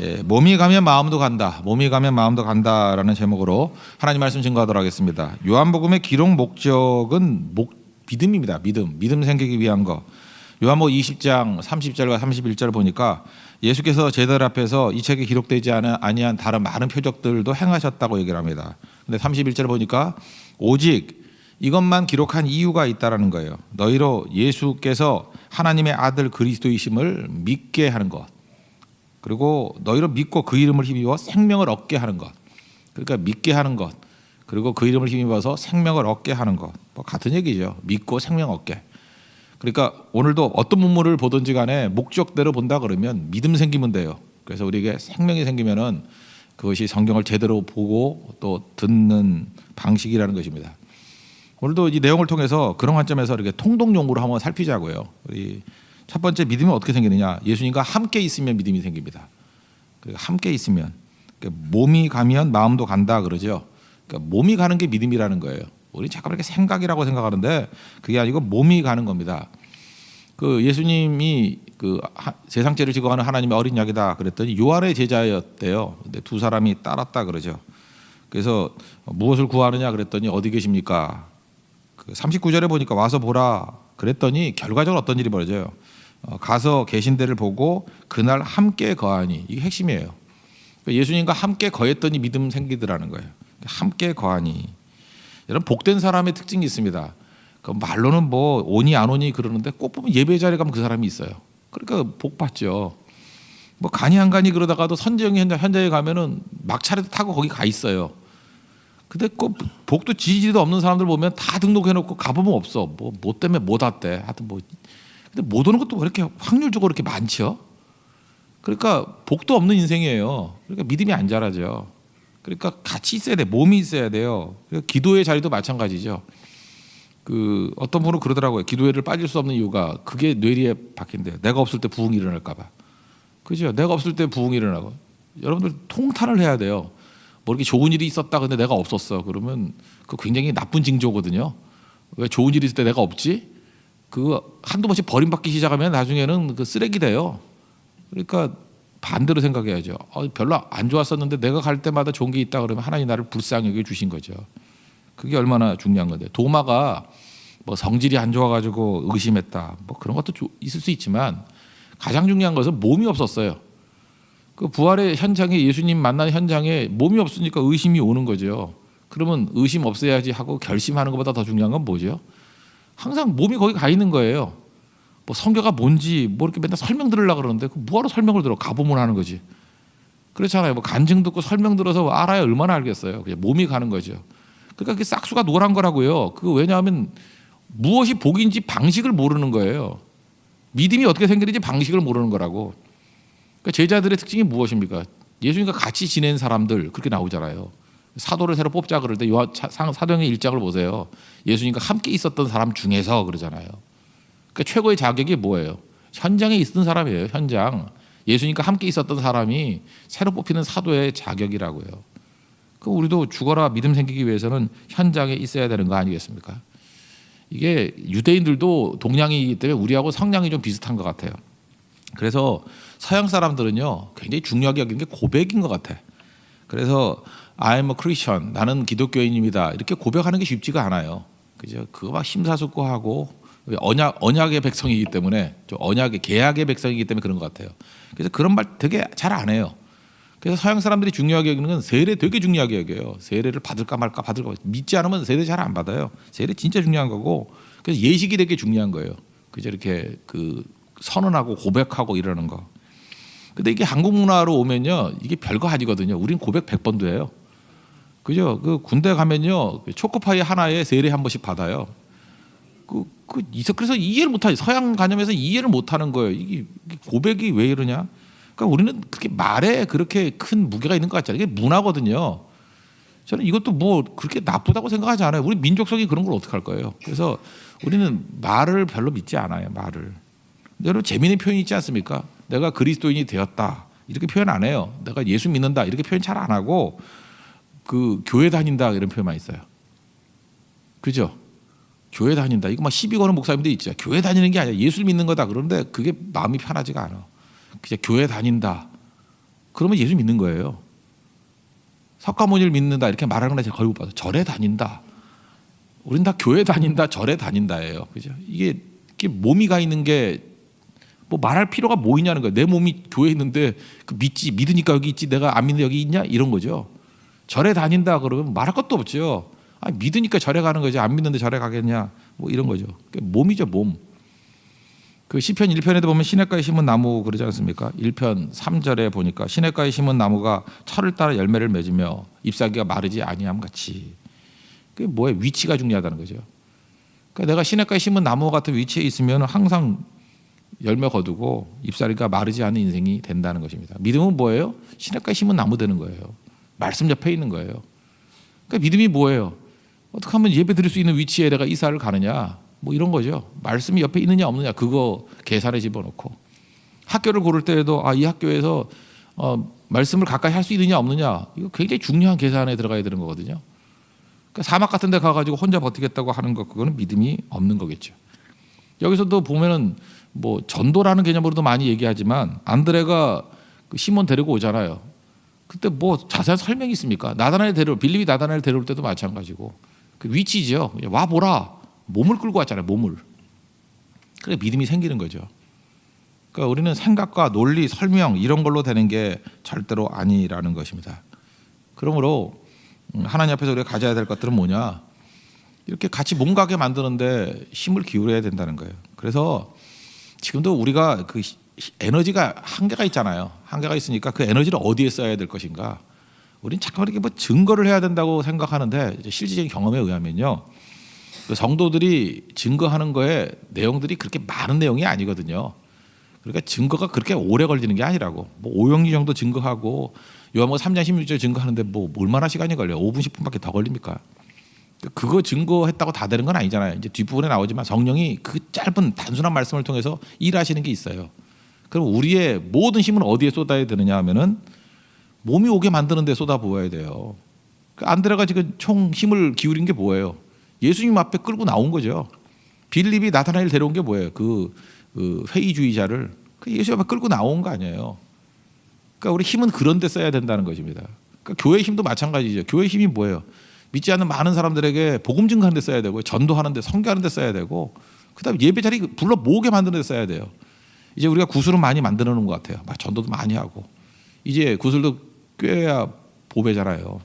예, 몸이 가면 마음도 간다. 몸이 가면 마음도 간다라는 제목으로 하나님 말씀 증거하도록 하겠습니다. 요한복음의 기록 목적은 믿음입니다. 믿음 생기기 위한 거. 요한복음 20장 30절과 31절 보니까 예수께서 제자들 앞에서 이 책에 기록되지 아니한 다른 많은 표적들도 행하셨다고 얘기를 합니다. 근데 31절 보니까 오직 이것만 기록한 이유가 있다라는 거예요. 너희로 예수께서 하나님의 아들 그리스도이심을 믿게 하는 것. 그리고 너희로 믿고 그 이름을 힘입어 생명을 얻게 하는 것. 그러니까 믿게 하는 것. 그리고 그 이름을 힘입어서 생명을 얻게 하는 것. 뭐 같은 얘기죠. 믿고 생명 얻게. 그러니까 오늘도 어떤 문물을 보든지 간에 목적대로 본다 그러면 믿음 생기면 돼요. 그래서 우리에게 생명이 생기면은 그것이 성경을 제대로 보고 또 듣는 방식이라는 것입니다. 오늘도 이 내용을 통해서 그런 관점에서 이렇게 통독용으로 한번 살피자고요. 우리 첫 번째, 믿음이 어떻게 생기느냐? 예수님과 함께 있으면 믿음이 생깁니다. 그러니까 함께 있으면, 그러니까 몸이 가면 마음도 간다 그러죠. 그러니까 몸이 가는 게 믿음이라는 거예요. 우리 잠깐 이렇게 생각이라고 생각하는데 그게 아니고 몸이 가는 겁니다. 그 예수님이 그 세상 죄를 지고 가는 하나님의 어린 양이다 그랬더니 요한의 제자였대요. 근데 두 사람이 따랐다 그러죠. 그래서 무엇을 구하느냐 그랬더니 어디 계십니까? 그 39절에 보니까 와서 보라 그랬더니 결과적으로 어떤 일이 벌어져요? 가서 계신 데를 보고 그날 함께 거하니, 이게 핵심이에요. 예수님과 함께 거했더니 믿음 생기더라는 거예요. 함께 거하니. 여러분, 복된 사람의 특징이 있습니다. 그 말로는 뭐 오니 안 오니 그러는데 꼭 보면 예배 자리에 가면 그 사람이 있어요. 그러니까 복 받죠. 뭐 가니 안 가니 그러다가도 선지형 현장에 가면은 막차라도 타고 거기 가 있어요. 근데 그 복도 지지도 없는 사람들 보면 다 등록해놓고 가보면 없어. 뭐 때문에 못 왔대. 하여튼 뭐. 근데 못 오는 것도 왜 이렇게 확률적으로 이렇게 많죠? 그러니까 복도 없는 인생이에요. 그러니까 믿음이 안 자라죠. 그러니까 같이 있어야 돼. 몸이 있어야 돼요. 그러니까 기도의 자리도 마찬가지죠. 그 어떤 분은 그러더라고요. 기도회를 빠질 수 없는 이유가 그게 뇌리에 박힌대요. 내가 없을 때 부흥이 일어날까 봐. 그죠? 내가 없을 때 부흥이 일어나고. 여러분들 통탄을 해야 돼요. 뭐 이렇게 좋은 일이 있었다 근데 내가 없었어. 그러면 그 굉장히 나쁜 징조거든요. 왜 좋은 일이 있을 때 내가 없지? 그 한두 번씩 버림받기 시작하면 나중에는 그 쓰레기 돼요. 그러니까 반대로 생각해야죠. 별로 안 좋았었는데 내가 갈 때마다 좋은 게 있다 그러면 하나님 나를 불쌍히 여겨 주신 거죠. 그게 얼마나 중요한 건데. 도마가 뭐 성질이 안 좋아가지고 의심했다. 뭐 그런 것도 있을 수 있지만 가장 중요한 것은 몸이 없었어요. 그 부활의 현장에, 예수님 만난 현장에 몸이 없으니까 의심이 오는 거죠. 그러면 의심 없애야지 하고 결심하는 것보다 더 중요한 건 뭐죠? 항상 몸이 거기 가 있는 거예요. 뭐 성경가 뭔지 뭐 이렇게 맨날 설명 들으려고 그러는데 그 뭐하러 설명을 들어? 가보면 하는 거지. 그렇잖아요. 뭐 간증 듣고 설명 들어서 알아야 얼마나 알겠어요. 그냥 몸이 가는 거죠. 그러니까 그 싹수가 노란 거라고요. 그 왜냐하면 무엇이 복인지 방식을 모르는 거예요. 믿음이 어떻게 생기는지 방식을 모르는 거라고. 그러니까 제자들의 특징이 무엇입니까? 예수님과 같이 지낸 사람들 그렇게 나오잖아요. 사도를 새로 뽑자 그럴 때 사도행전 1장을 보세요. 예수님과 함께 있었던 사람 중에서 그러잖아요. 그러니까 최고의 자격이 뭐예요? 현장에 있었던 사람이에요. 현장. 예수님과 함께 있었던 사람이 새로 뽑히는 사도의 자격이라고요. 그 우리도 죽어라 믿음 생기기 위해서는 현장에 있어야 되는 거 아니겠습니까? 이게 유대인들도 동양이기 때문에 우리하고 성향이 좀 비슷한 것 같아요. 그래서 서양 사람들은요 굉장히 중요하게 여기는 게 고백인 것 같아. 그래서 I'm a Christian, 나는 기독교인입니다. 이렇게 고백하는 게 쉽지가 않아요. 그죠? 그거 막 심사숙고하고 언약의 백성이기 때문에 좀 언약의 계약의 백성이기 때문에 그런 것 같아요. 그래서 그런 말 되게 잘 안 해요. 그래서 서양 사람들이 중요하게 여기는 건 세례 되게 중요하게 여겨요. 세례를 받을까 말까 믿지 않으면 세례 잘 안 받아요. 세례 진짜 중요한 거고 그래서 예식이 되게 중요한 거예요. 그죠? 이렇게 그 선언하고 고백하고 이러는 거. 근데 이게 한국 문화로 오면요 이게 별거 아니거든요. 우린 고백 100번도 해요. 그죠? 그 군대 가면요 초코파이 하나에 세례 한 번씩 받아요. 그래서 이해를 못하죠. 서양 관념에서 이해를 못하는 거예요. 이게 고백이 왜 이러냐? 그러니까 우리는 그렇게 말에 그렇게 큰 무게가 있는 것 같지 않아요. 이게 문화거든요. 저는 이것도 뭐 그렇게 나쁘다고 생각하지 않아요. 우리 민족성이 그런 걸 어떻게 할 거예요? 그래서 우리는 말을 별로 믿지 않아요. 말을. 여러분 재미있는 표현이 있지 않습니까? 내가 그리스도인이 되었다 이렇게 표현 안 해요. 내가 예수 믿는다 이렇게 표현 잘 안 하고 그 교회 다닌다 이런 표현만 있어요. 그죠? 교회 다닌다 이거 막 시비 거는 목사님들 있죠. 교회 다니는 게 아니라 예수를 믿는 거다. 그런데 그게 마음이 편하지가 않아. 그냥 교회 다닌다. 그러면 예수 믿는 거예요. 석가모니를 믿는다 이렇게 말하는 걸 제가 걸고 봐서 절에 다닌다. 우린 다 교회 다닌다, 절에 다닌다예요. 그죠? 이게 몸이 가 있는 게 뭐 말할 필요가 뭐 있냐는 거예요. 내 몸이 교회에 있는데 그 믿으니까 여기 있지 내가 안 믿는 여기 있냐 이런 거죠. 절에 다닌다 그러면 말할 것도 없죠. 믿으니까 절에 가는 거지 안 믿는데 절에 가겠냐 뭐 이런 거죠. 몸이죠 몸. 그 시편 1편에도 보면 시냇가에 심은 나무 그러지 않습니까? 1편 3절에 보니까 시냇가에 심은 나무가 철을 따라 열매를 맺으며 잎사귀가 마르지 아니함 같이. 그게 뭐예요? 위치가 중요하다는 거죠. 그러니까 내가 시냇가에 심은 나무 같은 위치에 있으면 항상 열매 거두고 잎사귀가 마르지 않은 인생이 된다는 것입니다. 믿음은 뭐예요? 시냇가에 심은 나무 되는 거예요. 말씀 옆에 있는 거예요. 그러니까 믿음이 뭐예요? 어떻게 하면 예배 드릴 수 있는 위치에 내가 이사를 가느냐 뭐 이런 거죠. 말씀이 옆에 있느냐 없느냐 그거 계산에 집어넣고 학교를 고를 때에도 이 학교에서 말씀을 가까이 할 수 있느냐 없느냐 이거 굉장히 중요한 계산에 들어가야 되는 거거든요. 그러니까 사막 같은 데 가가지고 혼자 버티겠다고 하는 것 그거는 믿음이 없는 거겠죠. 여기서도 보면은 뭐 전도라는 개념으로도 많이 얘기하지만 안드레가 그 시몬 데리고 오잖아요. 그때 뭐 자세한 설명이 있습니까? 빌립이 나다나엘 데려올 때도 마찬가지고 그 위치죠. 와 보라. 몸을 끌고 왔잖아요. 몸을. 그래 믿음이 생기는 거죠. 그러니까 우리는 생각과 논리, 설명 이런 걸로 되는 게 절대로 아니라는 것입니다. 그러므로 하나님 앞에서 우리가 가져야 될 것들은 뭐냐? 이렇게 같이 몸 가게 만드는데 힘을 기울여야 된다는 거예요. 그래서 지금도 우리가 그 에너지가 한계가 있잖아요. 한계가 있으니까 그 에너지를 어디에 써야 될 것인가? 우리는 자꾸 이렇게 뭐 증거를 해야 된다고 생각하는데 이제 실질적인 경험에 의하면요, 그 성도들이 증거하는 거에 내용들이 그렇게 많은 내용이 아니거든요. 그러니까 증거가 그렇게 오래 걸리는 게 아니라고. 뭐 오영리 정도 증거하고 요한복음 3장 16절 증거하는데 뭐 얼마나 시간이 걸려요? 5분 10분밖에 더 걸립니까? 그거 증거했다고 다 되는 건 아니잖아요. 이제 뒷부분에 나오지만 성령이 그 짧은 단순한 말씀을 통해서 일하시는 게 있어요. 그럼 우리의 모든 힘은 어디에 쏟아야 되느냐 하면은 몸이 오게 만드는 데 쏟아부어야 돼요. 안드레가 지금 총 힘을 기울인 게 뭐예요? 예수님 앞에 끌고 나온 거죠. 빌립이 나다나엘 데려온 게 뭐예요? 그 회의주의자를 예수 앞에 끌고 나온 거 아니에요. 그러니까 우리 힘은 그런 데 써야 된다는 것입니다. 그러니까 교회 힘도 마찬가지죠. 교회 힘이 뭐예요? 믿지 않는 많은 사람들에게 복음 증거하는 데 써야 되고 전도하는 데 선교하는 데 써야 되고 그다음에 예배 자리 불러 모으게 만드는 데 써야 돼요. 이제 우리가 구슬은 많이 만들어 놓은 것 같아요. 전도도 많이 하고 이제 구슬도 꿰야 보배잖아요.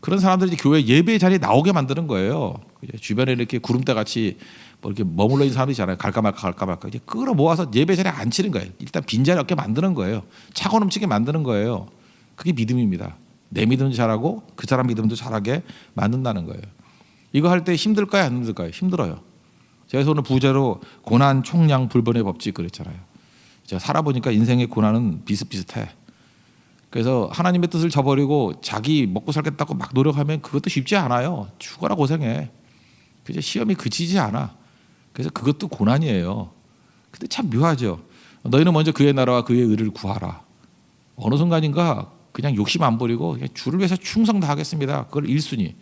그런 사람들이 교회 예배 자리에 나오게 만드는 거예요. 주변에 이렇게 구름대 같이 뭐 이렇게 머물러 있는 사람들이 있잖아요. 갈까 말까 이제 끌어 모아서 예배 자리에 앉히는 거예요. 일단 빈자리 없게 만드는 거예요. 차고 넘치게 만드는 거예요. 그게 믿음입니다. 내 믿음도 잘하고 그 사람 믿음도 잘하게 만든다는 거예요. 이거 할 때 힘들까요? 안 힘들까요? 힘들어요. 제가 오늘 부제로 고난, 총량, 불변의 법칙 그랬잖아요. 제가 살아보니까 인생의 고난은 비슷비슷해. 그래서 하나님의 뜻을 저버리고 자기 먹고 살겠다고 막 노력하면 그것도 쉽지 않아요. 죽어라 고생해. 그죠? 시험이 그치지 않아. 그래서 그것도 고난이에요. 근데 참 묘하죠. 너희는 먼저 그의 나라와 그의 의를 구하라. 어느 순간인가 그냥 욕심 안 부리고 그냥 주를 위해서 충성 다하겠습니다. 그걸 1순위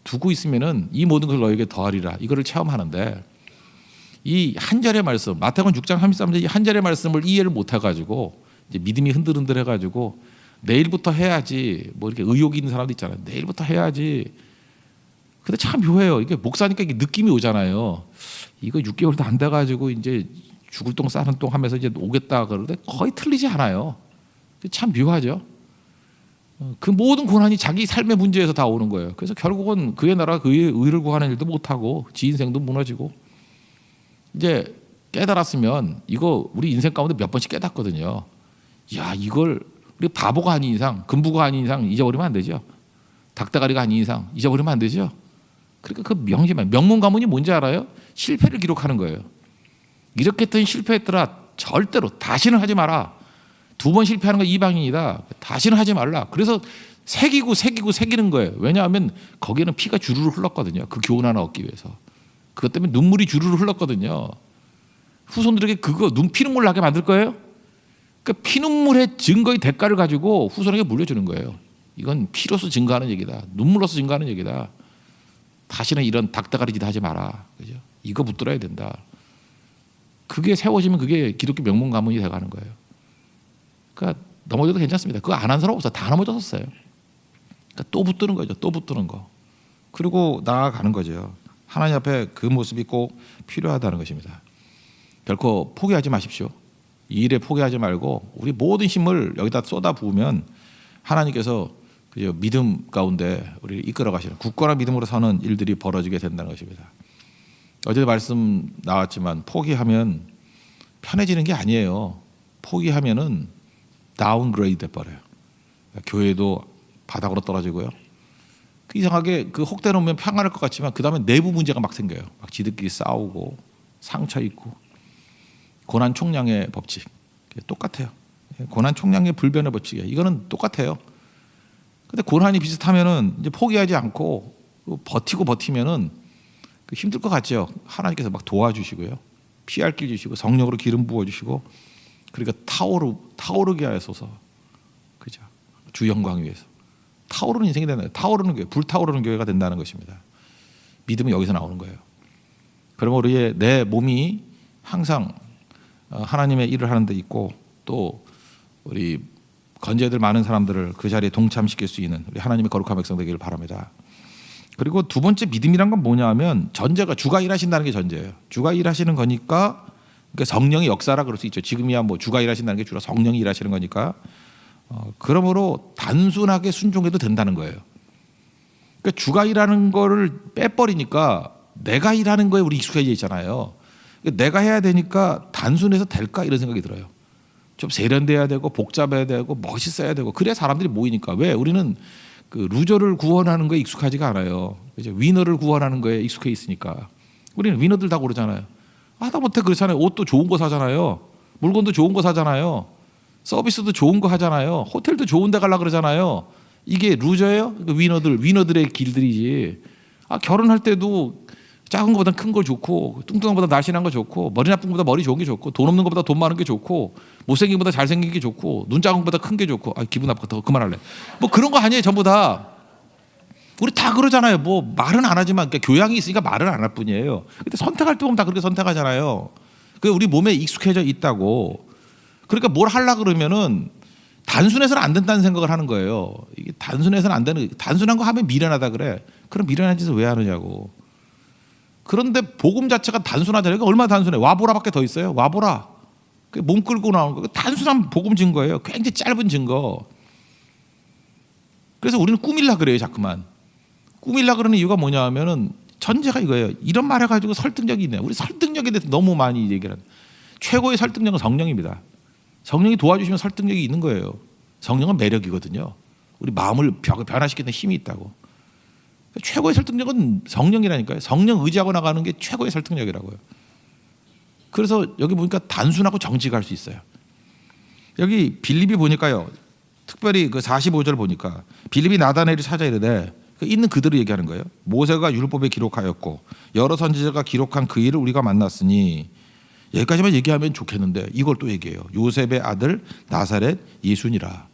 두고 있으면은 이 모든 것을 너에게 더하리라. 이거를 체험하는데 이 한 절의 말씀, 마태복음 6장 33절 이 한 절의 말씀을 이해를 못 해가지고 이제 믿음이 흔들흔들 해가지고 내일부터 해야지 뭐 이렇게 의욕이 있는 사람도 있잖아요. 내일부터 해야지. 근데 참 묘해요. 이게 목사니까 이게 느낌이 오잖아요. 이거 6개월도 안 돼가지고 이제 죽을 똥 싸는 똥 하면서 이제 오겠다 그러는데 거의 틀리지 않아요. 참 묘하죠. 그 모든 고난이 자기 삶의 문제에서 다 오는 거예요. 그래서 결국은 그의 나라 그의 의를 구하는 일도 못하고 지 인생도 무너지고 이제 깨달았으면 이거 우리 인생 가운데 몇 번씩 깨닫거든요. 야 이걸 우리 바보가 아닌 이상 금부가 아닌 이상 잊어버리면 안 되죠. 닭다가리가 아닌 이상 잊어버리면 안 되죠. 그러니까 그 명문 가문이 뭔지 알아요? 실패를 기록하는 거예요. 이렇게 했더니 실패했더라. 절대로 다시는 하지 마라. 2번 실패하는 건 이방인이다. 다시는 하지 말라. 그래서 새기는 거예요. 왜냐하면 거기에는 피가 주르르 흘렀거든요. 그 교훈 하나 얻기 위해서. 그것 때문에 눈물이 주르르 흘렀거든요. 후손들에게 그거 피눈물 나게 만들 거예요. 그러니까 피눈물의 증거의 대가를 가지고 후손에게 물려주는 거예요. 이건 피로서 증거하는 얘기다. 눈물로서 증거하는 얘기다. 다시는 이런 닭다가리 짓 하지 마라. 그죠? 이거 붙들어야 된다. 그게 세워지면 그게 기독교 명문 가문이 돼가는 거예요. 그러니까 넘어져도 괜찮습니다. 그거 안 한 사람 없어. 다 넘어졌었어요. 그러니까 또 붙드는 거죠. 또 붙드는 거. 그리고 나아가는 거죠. 하나님 앞에 그 모습이 꼭 필요하다는 것입니다. 결코 포기하지 마십시오. 이 일에 포기하지 말고 우리 모든 힘을 여기다 쏟아 부으면 하나님께서 그저 믿음 가운데 우리를 이끌어 가시는 굳건한 믿음으로 사는 일들이 벌어지게 된다는 것입니다. 어제 말씀 나왔지만 포기하면 편해지는 게 아니에요. 포기하면은 다운그레이드 돼버려요. 교회도 바닥으로 떨어지고요. 이상하게 그 혹대 놓으면 평안할 것 같지만 그 다음에 내부 문제가 막 생겨요. 막 지들끼리 싸우고 상처 있고. 고난 총량의 법칙 똑같아요. 고난 총량의 불변의 법칙이에요. 이거는 똑같아요. 근데 고난이 비슷하면은 이제 포기하지 않고 버티면은 힘들 것 같죠. 하나님께서 막 도와주시고요. 피할 길 주시고 성령으로 기름 부어 주시고 그러니까 타오르게 하소서. 그죠? 주 영광 위에서 타오르는 인생이 된다. 타오르는 교회, 불타오르는 교회가 된다는 것입니다. 믿음은 여기서 나오는 거예요. 그러면 우리의 내 몸이 항상 하나님의 일을 하는 데 있고 또 우리 건재들 많은 사람들을 그 자리에 동참시킬 수 있는 우리 하나님의 거룩한 백성 되기를 바랍니다. 그리고 두 번째 믿음이란 건 뭐냐 하면 전제가 주가 일하신다는 게 전제예요. 주가 일하시는 거니까 그러니까 성령의 역사라 그럴 수 있죠. 지금이야 뭐 주가 일하신다는 게 주로 성령이 일하시는 거니까 그러므로 단순하게 순종해도 된다는 거예요. 그러니까 주가 일하는 거를 빼버리니까 내가 일하는 거에 우리 익숙해져 있잖아요. 내가 해야 되니까 단순해서 될까 이런 생각이 들어요. 좀 세련돼야 되고 복잡해야 되고 멋있어야 되고 그래야 사람들이 모이니까. 왜? 우리는 그 루저를 구원하는 거에 익숙하지가 않아요. 이제 위너를 구원하는 거에 익숙해 있으니까. 우리는 위너들 다 그러잖아요. 하다못해 그렇잖아요. 옷도 좋은 거 사잖아요. 물건도 좋은 거 사잖아요. 서비스도 좋은 거 하잖아요. 호텔도 좋은 데 가려고 그러잖아요. 이게 루저예요? 위너들의 길들이지. 결혼할 때도 작은 것보다 큰 걸 좋고 뚱뚱한 것보다 날씬한 거 좋고 머리 나쁜 것보다 머리 좋은 게 좋고 돈 없는 것보다 돈 많은 게 좋고 못생긴 것보다 잘생긴 게 좋고 눈 작은 것보다 큰 게 좋고 기분 나쁘다 그만할래. 뭐 그런 거 아니에요. 전부 다. 우리 다 그러잖아요. 뭐 말은 안 하지만 그러니까 교양이 있으니까 말은 안 할 뿐이에요. 근데 선택할 때 보면 다 그렇게 선택하잖아요. 그게 우리 몸에 익숙해져 있다고. 그러니까 뭘 하려고 그러면은 단순해서는 안 된다는 생각을 하는 거예요. 이게 단순해서는 안 되는, 단순한 거 하면 미련하다 그래. 그럼 미련한 짓을 왜 하느냐고. 그런데 복음 자체가 단순하잖아요. 얼마나 단순해. 와보라밖에 더 있어요. 와보라. 몸 끌고 나오는 거. 단순한 복음 증거예요. 굉장히 짧은 증거. 그래서 우리는 꾸밀라 그래요. 자꾸만. 꾸밀라 그러는 이유가 뭐냐 하면은 전제가 이거예요. 이런 말 해가지고 설득력이 있네. 우리 설득력에 대해서 너무 많이 얘기를 하는. 최고의 설득력은 성령입니다. 성령이 도와주시면 설득력이 있는 거예요. 성령은 매력이거든요. 우리 마음을 변화시키는 힘이 있다고. 최고의 설득력은 성령이라니까요. 성령 의지하고 나가는 게 최고의 설득력이라고요. 그래서 여기 보니까 단순하고 정직할 수 있어요. 여기 빌립이 보니까요. 특별히 그 45절 보니까 빌립이 나다나엘을 찾아 이르되 있는 그대로 얘기하는 거예요. 모세가 율법에 기록하였고 여러 선지자가 기록한 그 일을 우리가 만났으니 여기까지만 얘기하면 좋겠는데 이걸 또 얘기해요. 요셉의 아들 나사렛 예수니라.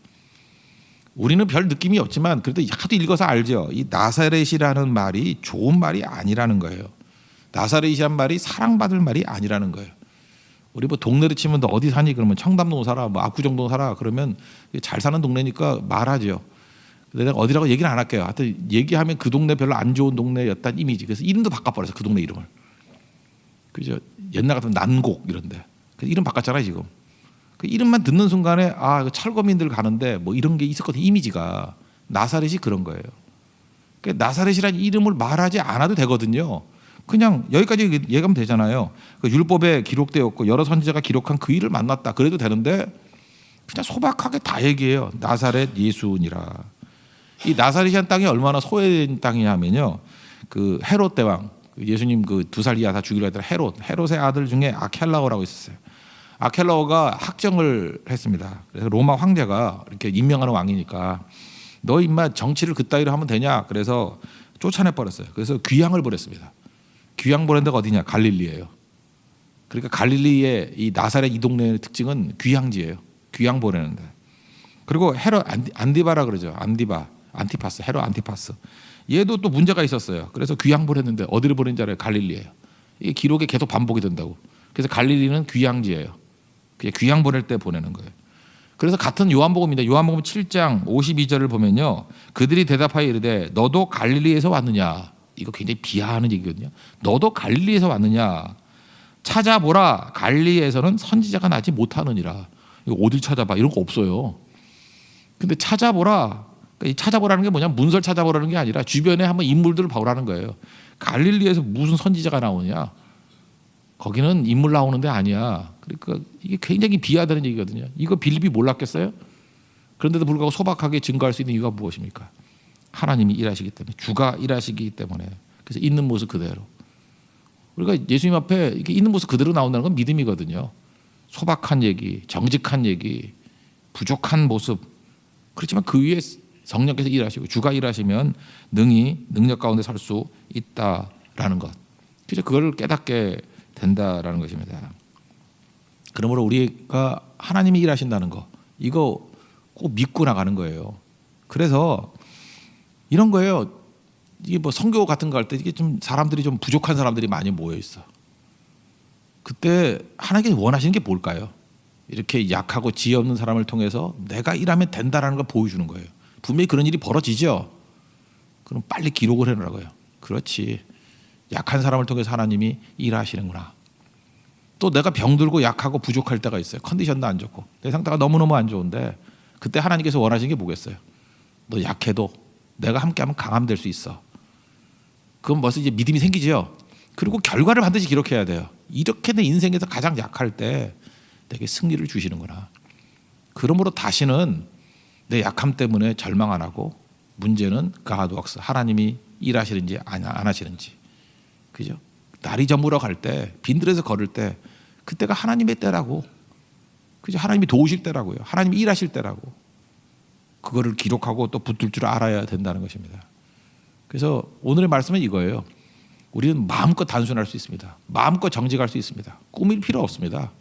우리는 별 느낌이 없지만 그래도 하도 읽어서 알죠. 이 나사렛이라는 말이 좋은 말이 아니라는 거예요. 나사렛이란 말이 사랑받을 말이 아니라는 거예요. 우리 뭐 동네를 치면 너 어디 사니? 그러면 청담동 살아, 뭐 압구정동 살아. 그러면 잘 사는 동네니까 말하죠. 근데 내가 어디라고 얘기는 안 할게요. 하여튼 얘기하면 그 동네 별로 안 좋은 동네였다는 이미지. 그래서 이름도 바꿔버려서 그 동네 이름을. 그죠? 옛날 같으면 난곡 이런데. 이름 바꿨잖아요 지금. 그 이름만 듣는 순간에 철거민들 가는데 뭐 이런 게 있었거든. 이미지가. 나사렛이 그런 거예요. 그러니까 나사렛이라는 이름을 말하지 않아도 되거든요. 그냥 여기까지 얘기하면 되잖아요. 그 율법에 기록되었고 여러 선지자가 기록한 그 일을 만났다. 그래도 되는데 그냥 소박하게 다 얘기해요. 나사렛 예수니라. 이 나사렛이라는 땅이 얼마나 소외된 땅이냐면요. 그 헤롯 대왕, 예수님 그 2살 이하 다 죽이려 했던 헤롯의 아들 중에 아켈라오라고 있었어요. 아켈라오가 학정을 했습니다. 그래서 로마 황제가 이렇게 임명하는 왕이니까 너 임마 정치를 그따위로 하면 되냐? 그래서 쫓아내 버렸어요. 그래서 귀향을 보냈습니다. 귀향 보낸 데가 어디냐? 갈릴리예요. 그러니까 갈릴리의 이 나사렛 이 동네의 특징은 귀향지예요. 귀향 보내는데. 그리고 헤롯 안디바라 그러죠. 안티파스, 헤롯 안티파스. 얘도 또 문제가 있었어요. 그래서 귀향 보냈는데 어디를 보낸지 알아요? 갈릴리예요. 이게 기록에 계속 반복이 된다고. 그래서 갈릴리는 귀향지예요. 그냥 귀향 보낼 때 보내는 거예요. 그래서 같은 요한복음인데 요한복음 7장 52절을 보면요. 그들이 대답하여 이르되 너도 갈릴리에서 왔느냐. 이거 굉장히 비하하는 얘기거든요. 너도 갈릴리에서 왔느냐. 찾아보라. 갈릴리에서는 선지자가 나지 못하느니라. 이거 어딜 찾아봐. 이런 거 없어요. 근데 찾아보라. 이 찾아보라는 게 뭐냐? 문설 찾아보라는 게 아니라 주변에 한번 인물들을 봐오라는 거예요. 갈릴리에서 무슨 선지자가 나오느냐? 거기는 인물 나오는 데 아니야. 그러니까 이게 굉장히 비하되는 얘기거든요. 이거 빌립이 몰랐겠어요? 그런데도 불구하고 소박하게 증거할 수 있는 이유가 무엇입니까? 하나님이 일하시기 때문에, 주가 일하시기 때문에. 그래서 있는 모습 그대로. 우리가 예수님 앞에 이렇게 있는 모습 그대로 나온다는 건 믿음이거든요. 소박한 얘기, 정직한 얘기, 부족한 모습. 그렇지만 그 위에 성령께서 일하시고 주가 일하시면 능히 능력 가운데 설 수 있다라는 것. 그래서 그걸 깨닫게 된다라는 것입니다. 그러므로 우리가 하나님이 일하신다는 거 이거 꼭 믿고 나가는 거예요. 그래서 이런 거예요. 이게 뭐 선교 같은 거 할 때 이게 좀 사람들이 좀 부족한 사람들이 많이 모여 있어. 그때 하나님께서 원하시는 게 뭘까요? 이렇게 약하고 지혜 없는 사람을 통해서 내가 일하면 된다라는 걸 보여주는 거예요. 분명히 그런 일이 벌어지죠. 그럼 빨리 기록을 해놓으라고요. 그렇지. 약한 사람을 통해서 하나님이 일하시는구나. 또 내가 병들고 약하고 부족할 때가 있어요. 컨디션도 안 좋고 내 상태가 너무너무 안 좋은데 그때 하나님께서 원하시는 게 뭐겠어요? 너 약해도 내가 함께하면 강함 될 수 있어. 그건 벌써 이제 믿음이 생기죠. 그리고 결과를 반드시 기록해야 돼요. 이렇게 내 인생에서 가장 약할 때 내게 승리를 주시는구나. 그러므로 다시는 내 약함 때문에 절망 안 하고 문제는 God works. 하나님이 일하시는지 안 하시는지. 그죠? 날이 저물어 갈 때 빈들에서 걸을 때 그때가 하나님의 때라고. 그죠? 하나님이 도우실 때라고요. 하나님이 일하실 때라고. 그거를 기록하고 또 붙들 줄 알아야 된다는 것입니다. 그래서 오늘의 말씀은 이거예요. 우리는 마음껏 단순할 수 있습니다. 마음껏 정직할 수 있습니다. 꾸밀 필요 없습니다.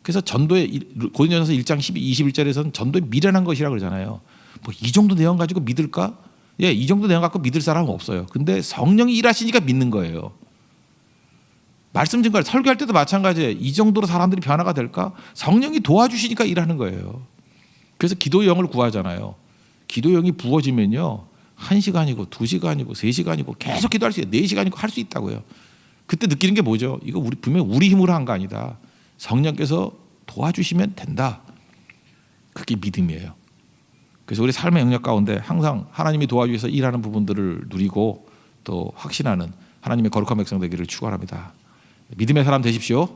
그래서 전도의 고린도전서 1장 21절에서는 전도에 미련한 것이라고 그러잖아요. 뭐 이 정도 내용 가지고 믿을까? 예, 이 정도 내용 갖고 믿을 사람은 없어요. 근데 성령이 일하시니까 믿는 거예요. 말씀 증거할 설교할 때도 마찬가지예요. 이 정도로 사람들이 변화가 될까? 성령이 도와주시니까 일하는 거예요. 그래서 기도의 영을 구하잖아요. 기도의 영이 부어지면요. 1시간이고 2시간이고 3시간이고 계속 기도할 수 있어요. 4시간이고 할 수 있다고요. 그때 느끼는 게 뭐죠? 이거 분명히 우리 힘으로 한 거 아니다. 성령께서 도와주시면 된다. 그게 믿음이에요. 그래서 우리 삶의 영역 가운데 항상 하나님이 도와주셔서 일하는 부분들을 누리고 또 확신하는 하나님의 거룩한 백성 되기를 축원합니다. 믿음의 사람 되십시오.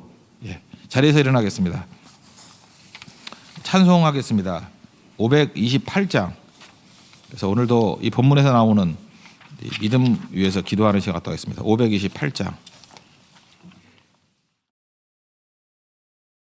예. 자리에서 일어나겠습니다. 찬송하겠습니다. 528장. 그래서 오늘도 이 본문에서 나오는 믿음 위에서 기도하는 시간 갖도록 하겠습니다. 528장.